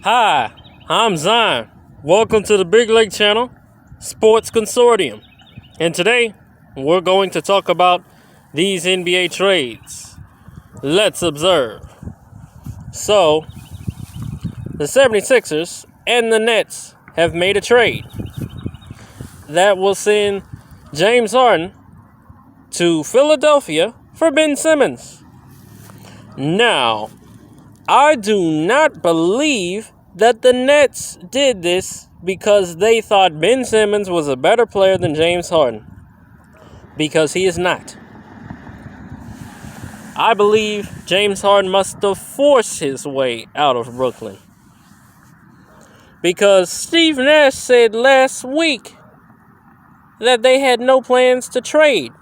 Hi, I'm Zion. Welcome to the Big Lake Channel, Sports Consortium. And today, we're going to talk about these NBA trades. Let's observe. So, the 76ers and the Nets have made a trade that will send James Harden to Philadelphia for Ben Simmons. Now, I do not believe that the Nets did this because they thought Ben Simmons was a better player than James Harden. Because he is not. I believe James Harden must have forced his way out of Brooklyn. Because Steve Nash said last week that they had no plans to trade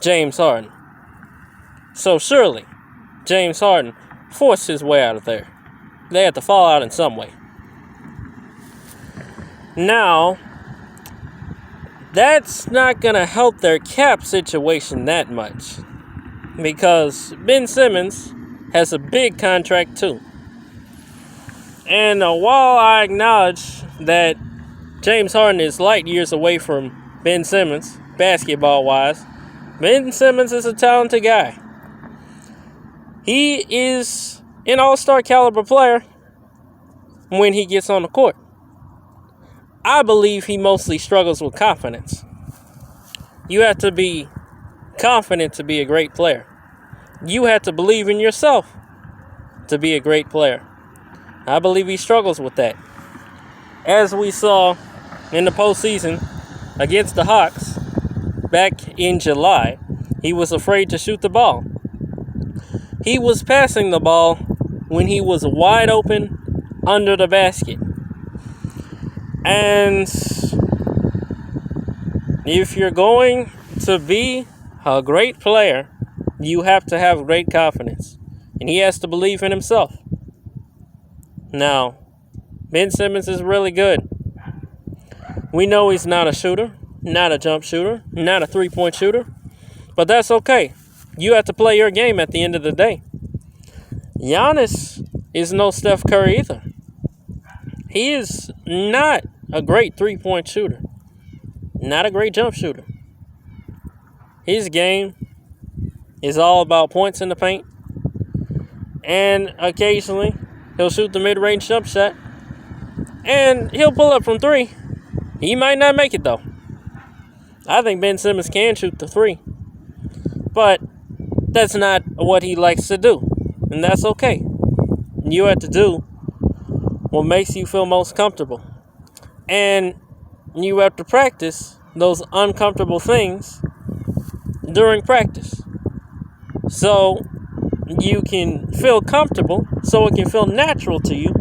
James Harden. So surely, James Harden forced his way out of there. They had to fall out in some way. Now, that's not going to help their cap situation that much. Because Ben Simmons has a big contract too. And while I acknowledge that James Harden is light years away from Ben Simmons, basketball-wise, Ben Simmons is a talented guy. He is an all-star caliber player when he gets on the court. I believe he mostly struggles with confidence. You have to be confident to be a great player. You have to believe in yourself to be a great player. I believe he struggles with that. As we saw in the postseason against the Hawks back in July, he was afraid to shoot the ball. He was passing the ball when he was wide open under the basket. And if you're going to be a great player, you have to have great confidence. And he has to believe in himself. Now, Ben Simmons is really good. We know he's not a shooter, not a jump shooter, not a three-point shooter. But that's okay. You have to play your game at the end of the day. Giannis is no Steph Curry either. He is not a great three-point shooter. Not a great jump shooter. His game is all about points in the paint. And occasionally, he'll shoot the mid-range jump shot. And he'll pull up from three. He might not make it, though. I think Ben Simmons can shoot the three. But that's not what he likes to do. And that's okay. You have to do what makes you feel most comfortable. And you have to practice those uncomfortable things during practice. So you can feel comfortable, so it can feel natural to you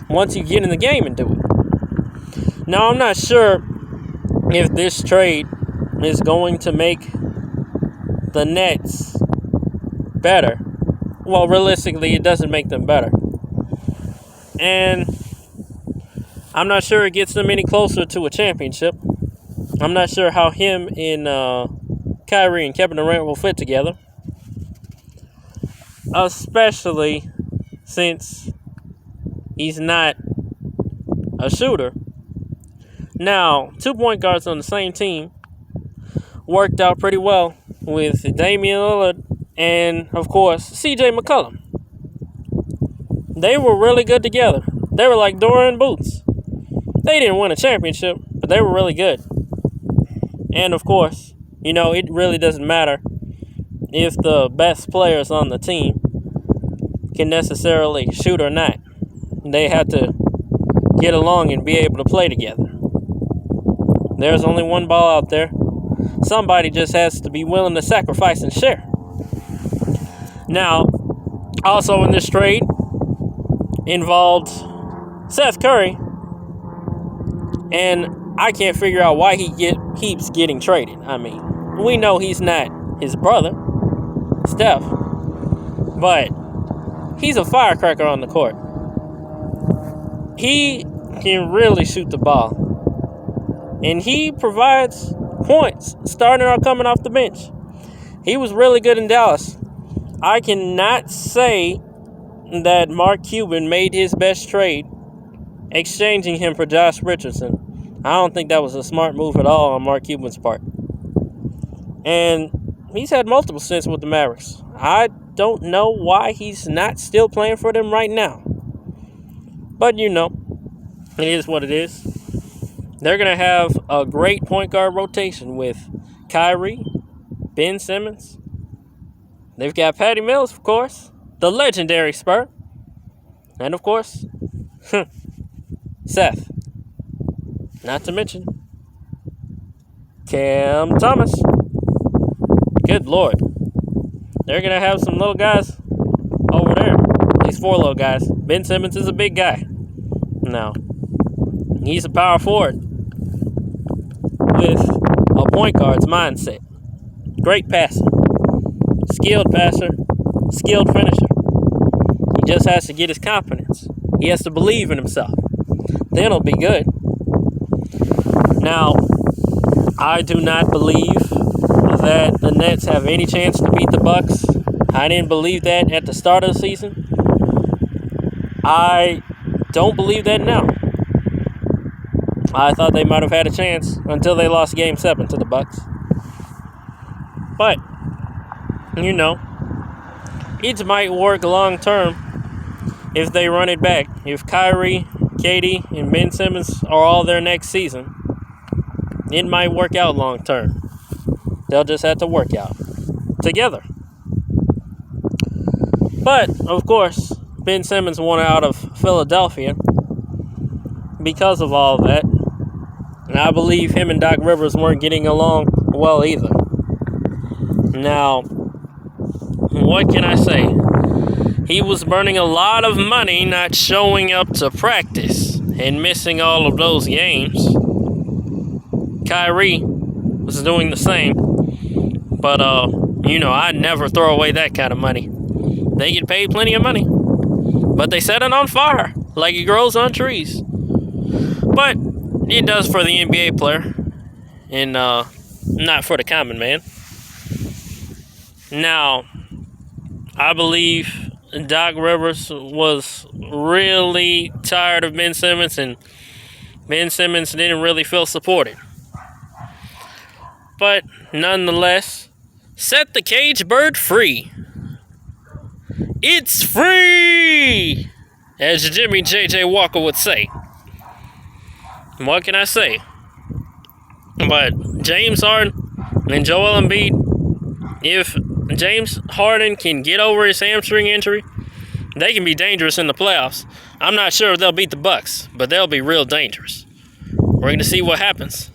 once you get in the game and do it. Now, I'm not sure if this trade is going to make the Nets better. Well, realistically, it doesn't make them better. And I'm not sure it gets them any closer to a championship. I'm not sure how him and Kyrie and Kevin Durant will fit together. Especially since he's not a shooter. Now, 2 point guards on the same team worked out pretty well with Damian Lillard and, of course, C.J. McCollum. They were really good together. They were like Dora and Boots. They didn't win a championship, but they were really good. And, of course, it really doesn't matter if the best players on the team can necessarily shoot or not. They have to get along and be able to play together. There's only one ball out there. Somebody just has to be willing to sacrifice and share. Now, also in this trade involved Seth Curry. And I can't figure out why he keeps getting traded. I mean, we know he's not his brother, Steph. But he's a firecracker on the court. He can really shoot the ball. And he provides points starting or coming off the bench. He was really good in Dallas. I cannot say that Mark Cuban made his best trade, exchanging him for Josh Richardson. I don't think that was a smart move at all on Mark Cuban's part. And he's had multiple stints with the Mavericks. I don't know why he's not still playing for them right now. But it is what it is. They're going to have a great point guard rotation with Kyrie, Ben Simmons. They've got Patty Mills, of course, the legendary Spur. And, of course, Seth. Not to mention Cam Thomas. Good Lord. They're going to have some little guys over there. At least 4 little guys. Ben Simmons is a big guy. Now, he's a power forward with a point guard's mindset. Great passer. Skilled passer. Skilled finisher. He just has to get his confidence. He has to believe in himself. Then it'll be good. Now, I do not believe that the Nets have any chance to beat the Bucks. I didn't believe that at the start of the season. I don't believe that now. I thought they might have had a chance until they lost Game 7 to the Bucks. But, it might work long term if they run it back. If Kyrie, KD, and Ben Simmons are all there next season, it might work out long term. They'll just have to work out together. But, of course, Ben Simmons wanted out of Philadelphia because of all that. And I believe him and Doc Rivers weren't getting along well either. Now, what can I say? He was burning a lot of money not showing up to practice and missing all of those games. Kyrie was doing the same. But, I'd never throw away that kind of money. They get paid plenty of money. But they set it on fire like it grows on trees. But it does for the NBA player and not for the common man. Now, I believe Doc Rivers was really tired of Ben Simmons, and Ben Simmons didn't really feel supported. But nonetheless, set the cage bird free. It's free, as Jimmy J.J. Walker would say. What can I say? But James Harden and Joel Embiid, if James Harden can get over his hamstring injury, they can be dangerous in the playoffs. I'm not sure if they'll beat the Bucks, but they'll be real dangerous. We're going to see what happens.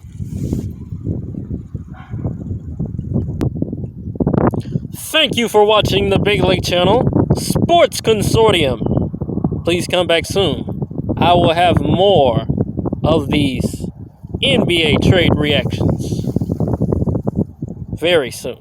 Thank you for watching the Big League Channel Sports Consortium. Please come back soon. I will have more of these NBA trade reactions very soon.